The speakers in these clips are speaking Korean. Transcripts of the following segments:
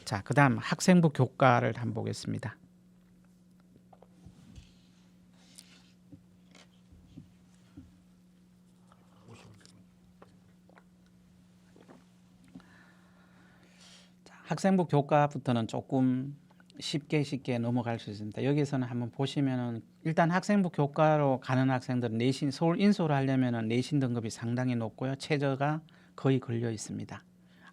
자, 그다음 학생부 교과를 한번 보겠습니다. 자, 학생부 교과부터는 조금 쉽게 넘어갈 수 있습니다. 여기서는 한번 보시면은 일단 학생부 교과로 가는 학생들은 내신 서울 인서울 하려면은 내신 등급이 상당히 높고요. 최저가 거의 걸려 있습니다.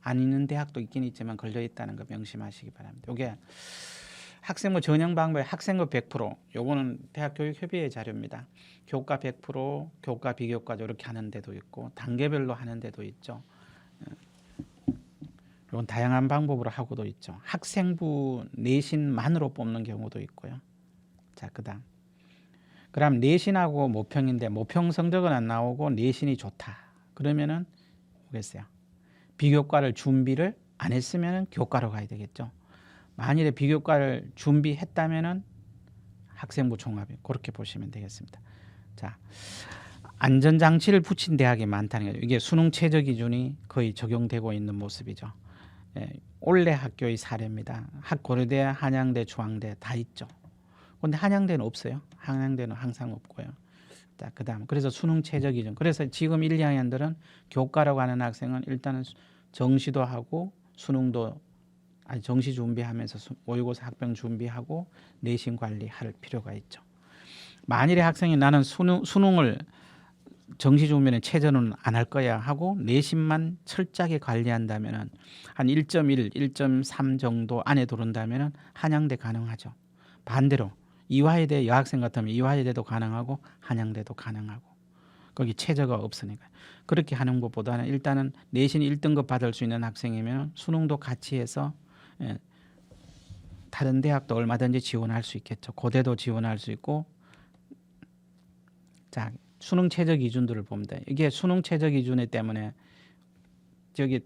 안 있는 대학도 있긴 있지만 걸려 있다는 거 명심하시기 바랍니다. 이게 학생부 전형 방법의 학생부 100%, 요거는 대학교육협의회 자료입니다. 교과 100%, 교과 비교과 이렇게 하는 데도 있고 단계별로 하는 데도 있죠. 이건 다양한 방법으로 하고도 있죠. 학생부 내신만으로 뽑는 경우도 있고요. 자, 그다음 내신하고 모평인데 모평 성적은 안 나오고 내신이 좋다. 그러면은 뭐겠어요? 비교과를 준비를 안 했으면 교과로 가야 되겠죠. 만일에 비교과를 준비했다면은 학생부 종합이 그렇게 보시면 되겠습니다. 자, 안전장치를 붙인 대학이 많다는 거죠. 이게 수능 최저 기준이 거의 적용되고 있는 모습이죠. 예, 올해 학교의 사례입니다. 고려대, 한양대, 중앙대 다 있죠. 그런데 한양대는 없어요. 한양대는 항상 없고요. 자, 그다음 그래서 수능 최저 기준. 그래서 지금 1, 2학년들은 교과라고 하는 학생은 일단은 정시도 하고 수능도 정시 준비하면서 모의고사 학병 준비하고 내신 관리할 필요가 있죠. 만일에 학생이 나는 수능을 정시 준비는 최저는 안 할 거야 하고 내신만 철저하게 관리한다면은 한 1.1, 1.3 정도 안에 들어온다면은 한양대 가능하죠. 반대로 이화여대 여학생 같으면 이화여대도 가능하고 한양대도 가능하고 거기 최저가 없으니까 그렇게 하는 것보다는 일단은 내신 1등급 받을 수 있는 학생이면 수능도 같이 해서 다른 대학도 얼마든지 지원할 수 있겠죠. 고대도 지원할 수 있고. 자, 수능 최저 기준들을 봅니다. 이게 수능 최저 기준 때문에 저기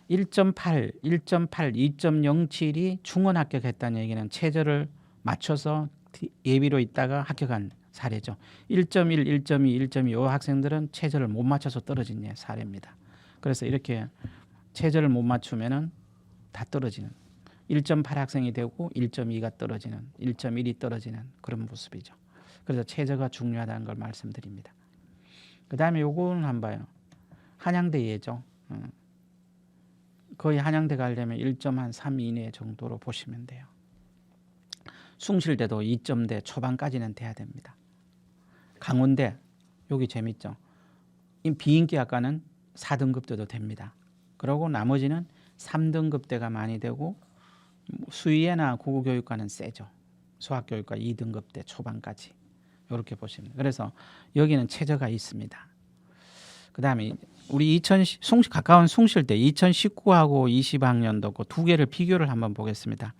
1.8, 2.07이 중원 합격했다는 얘기는 최저를 맞춰서 예비로 있다가 합격한 사례죠. 1.1, 1.2, 1.25 학생들은 최저를 못 맞춰서 떨어진 사례입니다. 그래서 이렇게 최저를 못 맞추면은 다 떨어지는 1.8 학생이 되고 1.2가 떨어지는 1.1이 떨어지는 그런 모습이죠. 그래서 최저가 중요하다는 걸 말씀드립니다. 그 다음에 요거는 한번 봐요. 한양대 예죠. 거의 한양대 가려면 1.3 이내 정도로 보시면 돼요. 숭실대도 2점대 초반까지는 돼야 됩니다. 강원대 여기 재밌죠. 비인기 학과는 4등급대도 됩니다. 그리고 나머지는 3등급대가 많이 되고 수의예나 국어교육과는 세죠. 수학교육과 2등급대 초반까지 이렇게 보시면 돼요. 그래서 여기는 최저가 있습니다. 그 다음에 우리 가까운 숭실대 2019하고 20학년도 그 두 개를 비교를 한번 보겠습니다.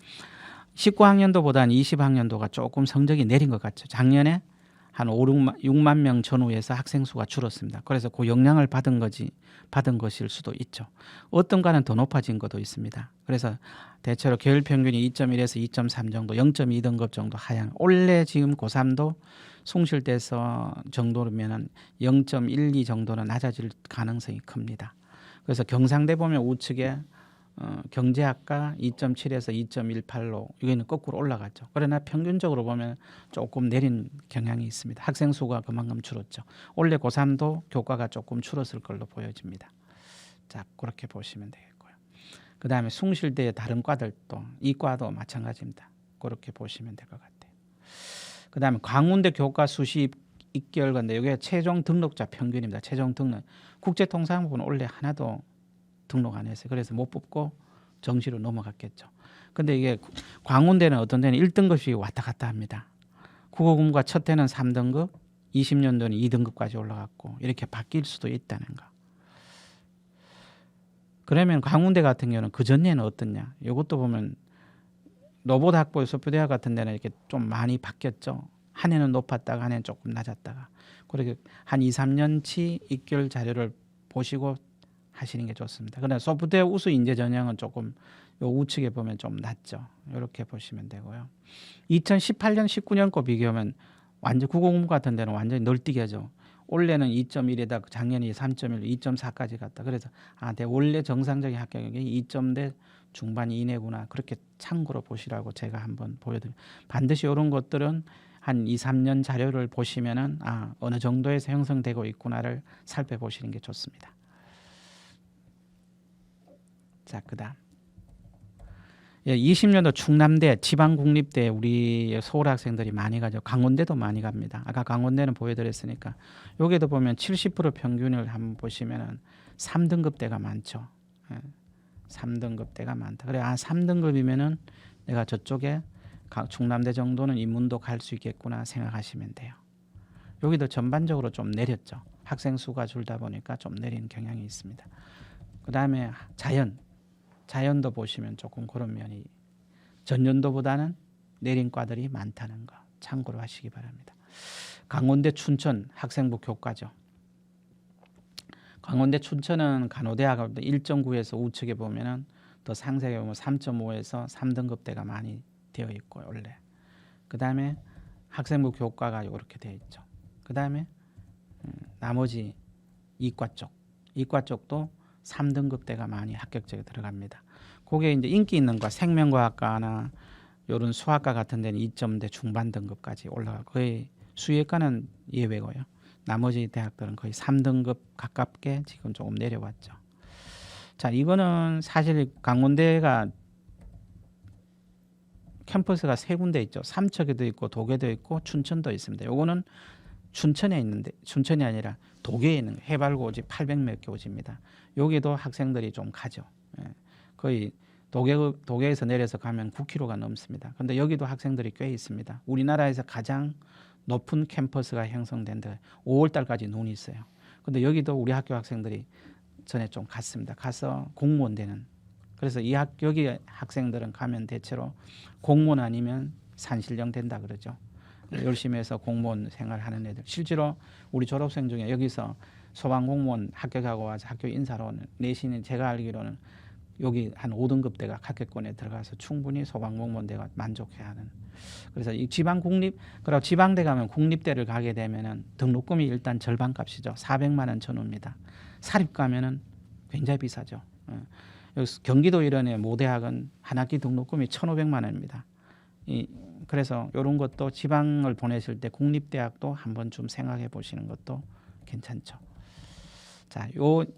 19학년도보다는 20학년도가 조금 성적이 내린 것 같죠. 작년에 한 6만 명 전후에서 학생 수가 줄었습니다. 그래서 그 영향을 받은 것일 수도 있죠. 어떤 과는 더 높아진 것도 있습니다. 그래서 대체로 교일 평균이 2.1에서 2.3 정도, 0.2등급 정도 하향. 올해 지금 고3도 숭실대에서 정도면은 0.12 정도는 낮아질 가능성이 큽니다. 그래서 경상대 보면 우측에 경제학과 2.7에서 2.18로 여기는 거꾸로 올라갔죠. 그러나 평균적으로 보면 조금 내린 경향이 있습니다. 학생 수가 그만큼 줄었죠. 올해 고3도 교과가 조금 줄었을 걸로 보여집니다. 자, 그렇게 보시면 되겠고요. 그 다음에 숭실대의 다른 과들도 이과도 마찬가지입니다. 그렇게 보시면 될 것 같아요. 그 다음에 광운대 교과 수시 입결건데 이게 최종 등록자 평균입니다. 최종 등록 국제통상부는 원래 하나도 등록 안 했어요. 그래서 못 뽑고 정시로 넘어갔겠죠. 근데 이게 광운대는 어떤 데는 1등급씩 왔다 갔다 합니다. 국어공부가 첫 해는 3등급, 20년도는 2등급까지 올라갔고 이렇게 바뀔 수도 있다는 거. 그러면 광운대 같은 경우는 그 전에는 어떻냐? 이것도 보면 로봇 학부의 서표대학 같은 데는 이렇게 좀 많이 바뀌었죠. 한 해는 높았다가 한 해는 조금 낮았다가. 그렇게 한 2, 3년치 입결 자료를 보시고 하시는 게 좋습니다. 그러나 소프트웨어 우수 인재 전형은 조금 요 우측에 보면 좀 낮죠. 이렇게 보시면 되고요. 2018년, 19년 거 비교하면 완전 국어공부 같은 데는 완전히 널뛰게죠. 올해는 2.1에다 작년에 3.1, 2.4까지 갔다. 그래서 내 원래 정상적인 합격이 2점대 중반 이내구나. 그렇게 참고로 보시라고 제가 한번 보여드립니다. 반드시 이런 것들은 한 2, 3년 자료를 보시면은 어느 정도에서 형성되고 있구나를 살펴보시는 게 좋습니다. 자, 그다음 20년도 충남대, 지방국립대 우리 서울 학생들이 많이 가죠. 강원대도 많이 갑니다. 아까 강원대는 보여드렸으니까 여기도 보면 70% 평균을 한번 보시면은 3등급대가 많죠. 3등급대가 많다. 그래 3등급이면은 내가 저쪽에 충남대 정도는 인문도 갈 수 있겠구나 생각하시면 돼요. 여기도 전반적으로 좀 내렸죠. 학생 수가 줄다 보니까 좀 내리는 경향이 있습니다. 그 다음에 자연도 보시면 조금 그런 면이 전년도보다는 내린 과들이 많다는 거 참고로 하시기 바랍니다. 강원대 춘천 학생부 교과죠. 강원대 춘천은 간호대학 1.9에서 우측에 보면은 더 상세하게 보면 3.5에서 3등급대가 많이 되어 있고 원래. 그 다음에 학생부 교과가 이렇게 되어 있죠. 그 다음에 나머지 이과 쪽도 3등급대가 많이 합격적에 들어갑니다. 그게 이제 인기 있는 과 생명과학과나 이런 수학과 같은 데는 2점대 중반 등급까지 올라가 거의 수의과는 예외고요. 나머지 대학들은 거의 3등급 가깝게 지금 조금 내려왔죠. 자, 이거는 사실 강원대가 캠퍼스가 세 군데 있죠. 삼척에도 있고 도계도 있고 춘천도 있습니다. 요거는 춘천에 있는데 춘천이 아니라 도계에 있는 해발고지 800몇 개 고지입니다. 여기도 학생들이 좀 가죠. 거의 도계에서 내려서 가면 9km가 넘습니다. 그런데 여기도 학생들이 꽤 있습니다. 우리나라에서 가장 높은 캠퍼스가 형성된 데 5월 달까지 눈이 있어요. 그런데 여기도 우리 학교 학생들이 전에 좀 갔습니다. 가서 공무원 되는. 그래서 여기 학생들은 가면 대체로 공무원 아니면 산신령 된다 그러죠. 열심히 해서 공무원 생활하는 애들. 실제로 우리 졸업생 중에 여기서 소방공무원 합격하고 와서 학교 인사로 내신이 제가 알기로는 여기 한 5등급대가 합격권에 들어가서 충분히 소방공무원대가 만족해하는. 그래서 이 그리고 지방대 가면 국립대를 가게 되면은 등록금이 일단 절반값이죠. 400만 원 전후입니다. 사립 가면은 굉장히 비싸죠. 경기도 일원의 모대학은 한 학기 등록금이 1,500만 원입니다. 그래서 이런 것도 지방을 보내실 때 국립대학도 한번 좀 생각해 보시는 것도 괜찮죠. 자,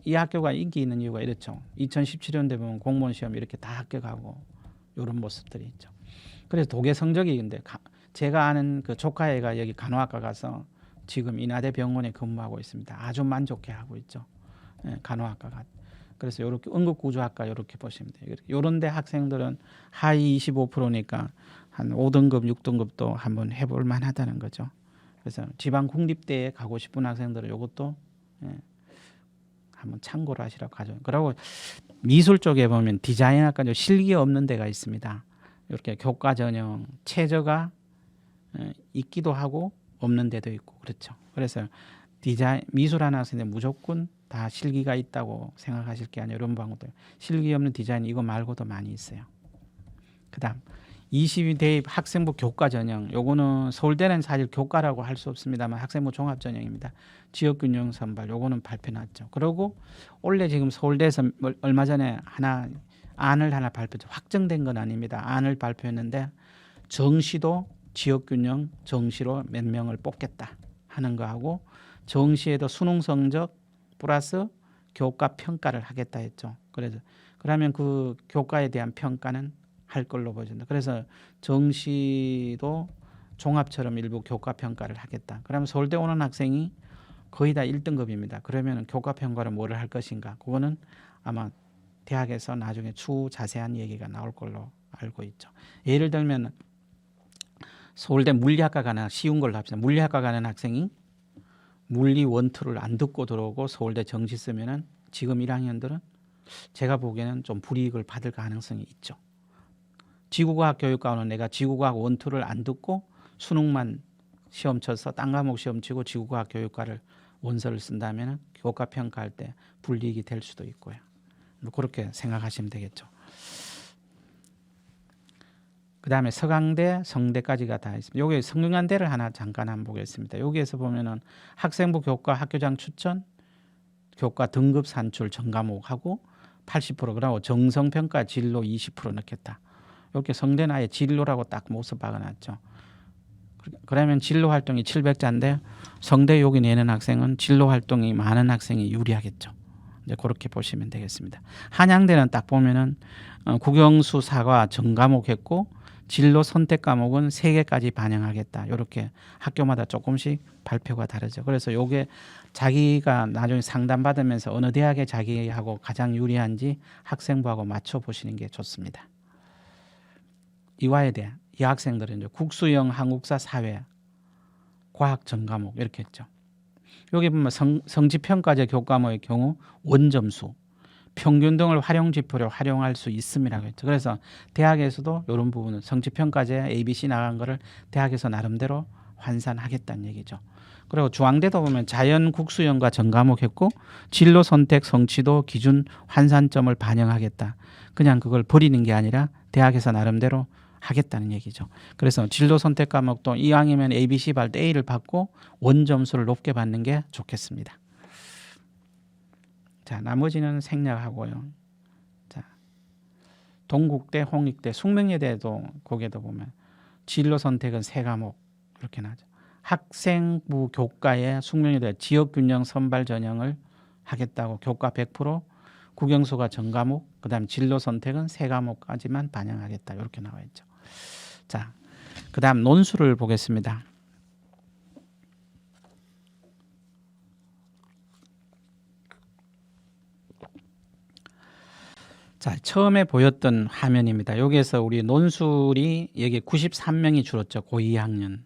이 학교가 인기 있는 이유가 이렇죠. 2017년대 보면 공무원 시험 이렇게 다 합격하고 이런 모습들이 있죠. 그래서 도계 성적이 근데 제가 아는 그 조카애가 여기 간호학과 가서 지금 인하대 병원에 근무하고 있습니다. 아주 만족해하고 있죠. 간호학과가. 그래서 이렇게 응급구조학과 이렇게 보시면 돼요. 이런 데 학생들은 하위 25%니까 한 5등급, 6등급도 한번 해볼 만하다는 거죠. 그래서 지방 국립대에 가고 싶은 학생들은 이것도 한번 참고를 하시라고 하죠. 그리고 미술 쪽에 보면 디자인학과 실기 없는 데가 있습니다. 이렇게 교과 전형 최저가 있기도 하고 없는 데도 있고 그렇죠. 그래서 미술하는 학생들 무조건 다 실기가 있다고 생각하실 게 아니라 이런 방법들 실기 없는 디자인 이거 말고도 많이 있어요. 그다음 22대입 학생부 교과 전형 요거는 서울대는 사실 교과라고 할 수 없습니다만 학생부 종합 전형입니다. 지역균형 선발 요거는 발표났죠. 그리고 원래 지금 서울대에서 얼마 전에 안을 하나 발표했죠. 확정된 건 아닙니다. 안을 발표했는데 정시도 지역균형 정시로 몇 명을 뽑겠다 하는 거하고 정시에도 수능 성적 플러스 교과 평가를 하겠다 했죠. 그러면 그 교과에 대한 평가는 할 걸로 보여진다. 그래서 정시도 종합처럼 일부 교과 평가를 하겠다. 그러면 서울대 오는 학생이 거의 다 1등급입니다. 그러면 교과 평가를 뭐를 할 것인가? 그거는 아마 대학에서 나중에 추후 자세한 얘기가 나올 걸로 알고 있죠. 예를 들면 서울대 물리학과 가는 쉬운 걸로 합시다. 물리학과 가는 학생이 물리 원투를 안 듣고 들어오고 서울대 정시 쓰면은 지금 1학년들은 제가 보기에는 좀 불이익을 받을 가능성이 있죠. 지구과학 교육과는 내가 지구과학 원투를 안 듣고 수능만 시험 쳐서 딴 과목 시험 치고 지구과학 교육과를 원서를 쓴다면 교과 평가할 때 불이익이 될 수도 있고요. 그렇게 생각하시면 되겠죠. 그다음에 서강대, 성대까지가 다 있습니다. 여기 성균관대를 하나 잠깐 한번 보겠습니다. 여기에서 보면은 학생부 교과 학교장 추천, 교과 등급 산출 전과목하고 80% 그러고 정성평가 진로 20% 넣겠다. 이렇게 성대는 아예 진로라고 딱 모습 박아놨죠. 그러면 진로 활동이 700자인데 성대 여기 내는 학생은 진로 활동이 많은 학생이 유리하겠죠. 이제 그렇게 보시면 되겠습니다. 한양대는 딱 보면은 국영수 사과 전과목 했고 진로 선택 과목은 3개까지 반영하겠다. 이렇게 학교마다 조금씩 발표가 다르죠. 그래서 요게 자기가 나중에 상담 받으면서 어느 대학에 자기하고 가장 유리한지 학생부하고 맞춰 보시는 게 좋습니다. 이화여대 이 학생들은 이제 국수형 한국사 사회 과학 전과목 이렇게 했죠. 여기 보면 성취평가제 교과목의 경우 원점수 평균 등을 활용 지표로 활용할 수 있음이라고 했죠. 그래서 대학에서도 이런 부분은 성취평가제 ABC 나간 거를 대학에서 나름대로 환산하겠다는 얘기죠. 그리고 중앙대도 보면 자연 국수형과 전과목 했고 진로 선택 성취도 기준 환산점을 반영하겠다. 그냥 그걸 버리는 게 아니라 대학에서 나름대로 하겠다는 얘기죠. 그래서 진로 선택 과목도 이왕이면 ABC 받을 때 A를 받고 원점수를 높게 받는 게 좋겠습니다. 자, 나머지는 생략하고요. 자, 동국대, 홍익대, 숙명여대도 거기에도 보면 진로 선택은 3과목 이렇게 나죠. 학생부 교과에 숙명여대 지역균형 선발 전형을 하겠다고 교과 100%, 국영수가 전과목, 그다음 진로 선택은 3과목까지만 반영하겠다 이렇게 나와 있죠. 자, 그다음 논술을 보겠습니다. 자, 처음에 보였던 화면입니다. 여기에서 우리 논술이 여기 93명이 줄었죠. 고2 학년.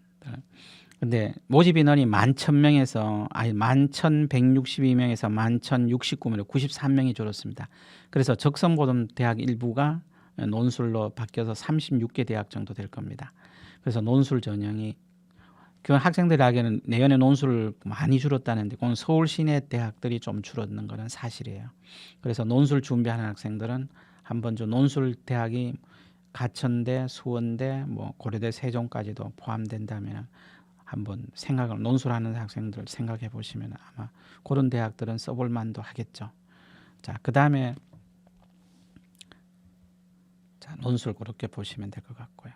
근데 모집 인원이 11,000명에서 11,162명에서 11,069명으로 93명이 줄었습니다. 그래서 적성고등대학 일부가 논술로 바뀌어서 36개 대학 정도 될 겁니다. 그래서 논술 전형이 그 학생들에게는 내년에 논술을 많이 줄었다는데 그건 서울 시내 대학들이 좀 줄었는 것은 사실이에요. 그래서 논술 준비하는 학생들은 한번 좀 논술 대학이 가천대, 수원대, 뭐 고려대, 세종까지도 포함된다면 한번 생각을 논술하는 학생들 생각해 보시면 아마 그런 대학들은 써볼 만도 하겠죠. 자, 그다음에 자, 논술 그렇게 보시면 될 것 같고요.